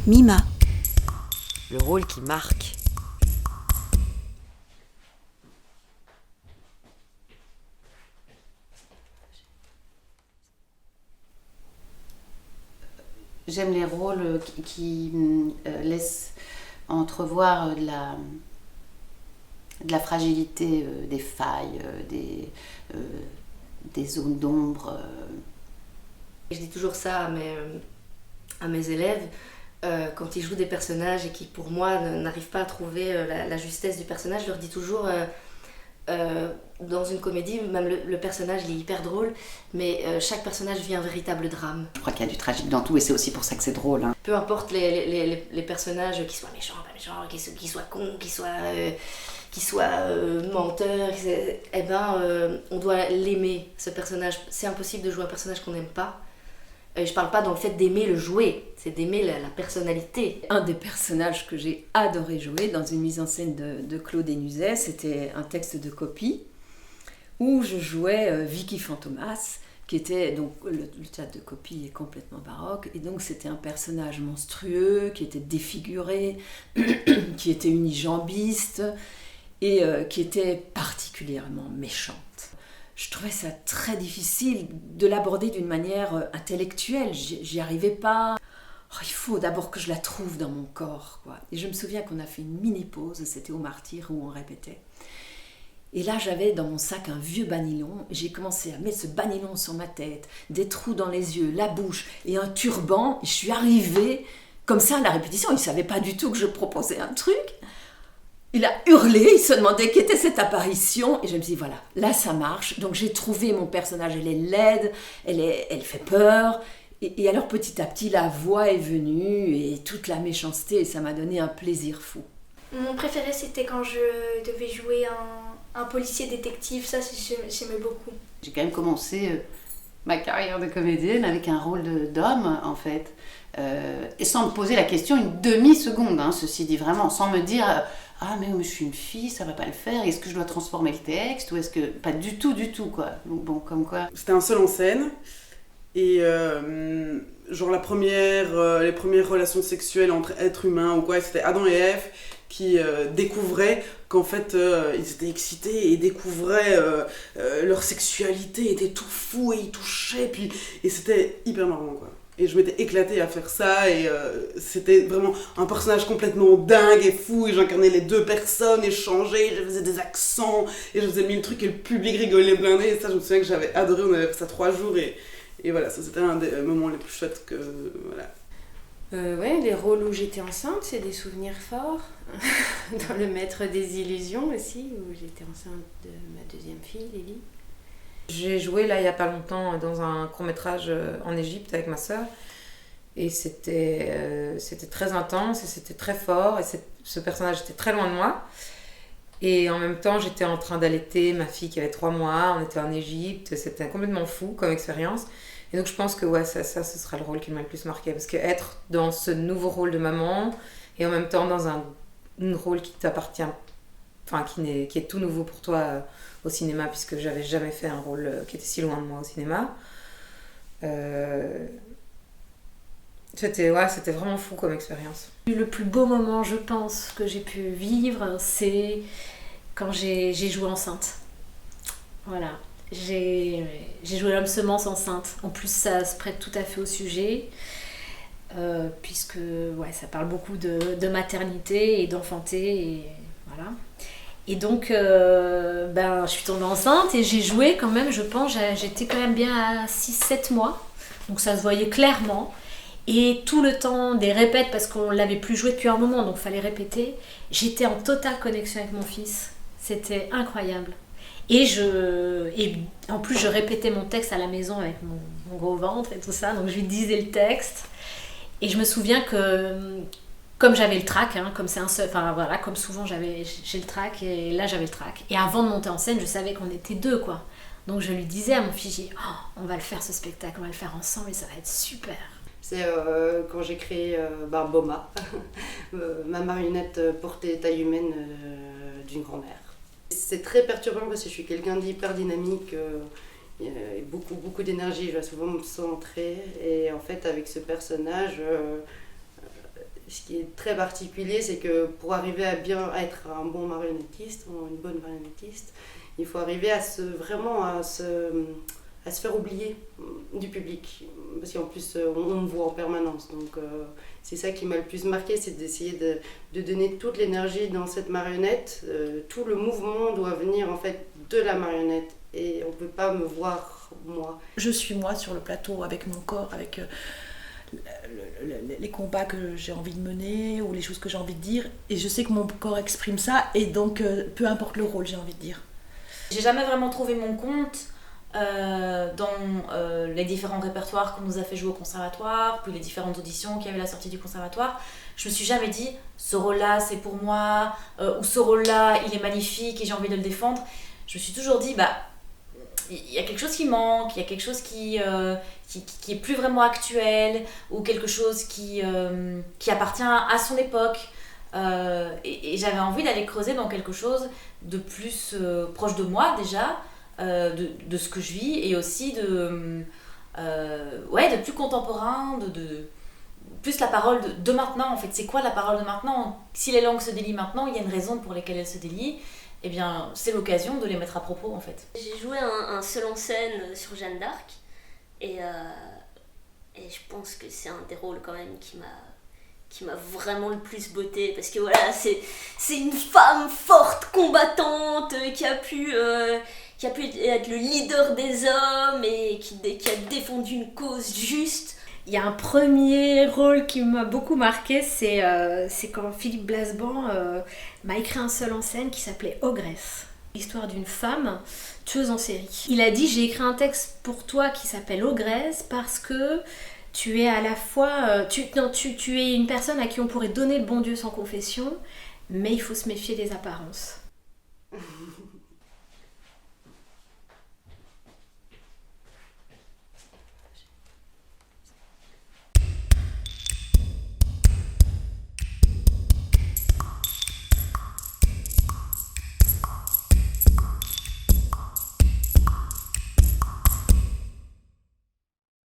Mima. Le rôle qui marque. J'aime les rôles qui laissent entrevoir de la fragilité, des failles, des zones d'ombre. Je dis toujours ça à mes élèves, quand ils jouent des personnages et qui pour moi n'arrivent pas à trouver la justesse du personnage, je leur dis toujours, dans une comédie, même le personnage il est hyper drôle, mais chaque personnage vit un véritable drame. Je crois qu'il y a du tragique dans tout et c'est aussi pour ça que c'est drôle. Hein. Peu importe les personnages, qu'ils soient méchants, pas méchants, qu'ils soient cons, qu'ils soient menteurs, on doit l'aimer, ce personnage. C'est impossible de jouer un personnage qu'on n'aime pas. Je parle pas dans le fait d'aimer le jouer, c'est d'aimer la personnalité. Un des personnages que j'ai adoré jouer dans une mise en scène de Claude Hénuzet, c'était un texte de copie où je jouais Vicky Fantomas, qui était, donc le théâtre de copie est complètement baroque, et donc c'était un personnage monstrueux, qui était défiguré, qui était unijambiste, et qui était particulièrement méchante. Je trouvais ça très difficile de l'aborder d'une manière intellectuelle, j'y arrivais pas. Oh, il faut d'abord que je la trouve dans mon corps, quoi. Et je me souviens qu'on a fait une mini-pause, c'était au Martyr où on répétait. Et là, j'avais dans mon sac un vieux banylon, et j'ai commencé à mettre ce banylon sur ma tête, des trous dans les yeux, la bouche et un turban, et je suis arrivée comme ça à la répétition, il savait pas du tout que je proposais un truc. Il a hurlé, il se demandait qu'était cette apparition, et je me dis voilà, là ça marche. Donc j'ai trouvé mon personnage, elle est laide, elle fait peur, et alors petit à petit la voix est venue, et toute la méchanceté, et ça m'a donné un plaisir fou. Mon préféré c'était quand je devais jouer un policier détective, ça j'aimais beaucoup. J'ai quand même commencé ma carrière de comédienne avec un rôle d'homme en fait, et sans me poser la question une demi-seconde, hein, ceci dit vraiment, sans me dire... ah mais je suis une fille, ça va pas le faire, est-ce que je dois transformer le texte ou est-ce que... Pas du tout quoi. Donc, bon, comme quoi... C'était un seul en scène et genre les premières relations sexuelles entre êtres humains ou quoi, c'était Adam et Ève qui découvraient qu'en fait ils étaient excités et découvraient leur sexualité, étaient tout fous et ils touchaient et c'était hyper marrant quoi. Et je m'étais éclatée à faire ça et c'était vraiment un personnage complètement dingue et fou et j'incarnais les deux personnes et je changeais, je faisais des accents et je faisais mille trucs et le public rigolait blindé et ça je me souviens que j'avais adoré, on avait fait ça 3 jours et voilà, ça c'était un des moments les plus chouettes que... voilà. Ouais, les rôles où j'étais enceinte, c'est des souvenirs forts. Dans Le Maître des Illusions aussi, où j'étais enceinte de ma deuxième fille, Lily. J'ai joué là il y a pas longtemps dans un court-métrage en Égypte avec ma sœur et c'était très intense et c'était très fort et ce personnage était très loin de moi et en même temps j'étais en train d'allaiter ma fille qui avait 3 mois, on était en Égypte, c'était complètement fou comme expérience et donc je pense que ouais, ça ce sera le rôle qui m'a le plus marqué parce que être dans ce nouveau rôle de maman et en même temps dans un rôle qui t'appartient, enfin qui est tout nouveau pour toi au cinéma puisque j'avais jamais fait un rôle qui était si loin de moi au cinéma. C'était vraiment fou comme expérience. Le plus beau moment, je pense, que j'ai pu vivre, c'est quand j'ai joué enceinte. Voilà. J'ai joué l'homme semence enceinte. En plus, ça se prête tout à fait au sujet, puisque ça parle beaucoup de maternité et d'enfanter, et voilà. Et donc, je suis tombée enceinte et j'ai joué quand même, je pense, j'étais quand même bien à 6-7 mois. Donc ça se voyait clairement. Et tout le temps des répètes, parce qu'on ne l'avait plus joué depuis un moment, donc il fallait répéter, j'étais en totale connexion avec mon fils. C'était incroyable. Et en plus, je répétais mon texte à la maison avec mon gros ventre et tout ça, donc je lui disais le texte. Et je me souviens que... comme j'avais le trac, hein, comme souvent j'ai le trac, et là j'avais le trac. Et avant de monter en scène, je savais qu'on était 2, quoi. Donc je lui disais à mon fils, on va le faire ce spectacle, on va le faire ensemble et ça va être super. C'est quand j'ai créé Boma, ma marionnette portée taille humaine d'une grand-mère. C'est très perturbant parce que je suis quelqu'un d'hyper dynamique, beaucoup d'énergie, je dois souvent me centrer. Et en fait avec ce personnage... ce qui est très particulier, c'est que pour arriver à bien être un bon marionnettiste ou une bonne marionnettiste, il faut arriver vraiment à se faire oublier du public. Parce qu'en plus, on me voit en permanence. Donc, c'est ça qui m'a le plus marqué, c'est d'essayer de donner toute l'énergie dans cette marionnette. Tout le mouvement doit venir en fait de la marionnette. Et on ne peut pas me voir, moi. Je suis moi sur le plateau avec mon corps, avec les combats que j'ai envie de mener ou les choses que j'ai envie de dire. Et je sais que mon corps exprime ça. Et donc, peu importe le rôle, j'ai envie de dire. J'ai jamais vraiment trouvé mon compte dans les différents répertoires qu'on nous a fait jouer au conservatoire, puis les différentes auditions qu'il y avait à la sortie du conservatoire. Je me suis jamais dit ce rôle-là c'est pour moi, ou ce rôle-là il est magnifique et j'ai envie de le défendre. Je me suis toujours dit il y a quelque chose qui manque, il y a quelque chose qui est plus vraiment actuel, ou quelque chose qui appartient à son époque. Et j'avais envie d'aller creuser dans quelque chose de plus proche de moi déjà, de ce que je vis, et aussi de plus contemporain, de plus la parole de maintenant en fait. C'est quoi la parole de maintenant? Si les langues se délient maintenant, il y a une raison pour laquelle elles se délient. Eh bien, c'est l'occasion de les mettre à propos en fait. J'ai joué un seul en scène sur Jeanne d'Arc, et je pense que c'est un des rôles quand même qui m'a vraiment le plus botté, parce que voilà, c'est une femme forte, combattante, qui a pu être le leader des hommes et qui a défendu une cause juste. Il y a un premier rôle qui m'a beaucoup marqué, c'est quand Philippe Blasban m'a écrit un seul en scène qui s'appelait Ogresse. L'histoire d'une femme tueuse en série. Il a dit: j'ai écrit un texte pour toi qui s'appelle Ogresse parce que tu es à la fois... tu es une personne à qui on pourrait donner le bon Dieu sans confession, mais il faut se méfier des apparences.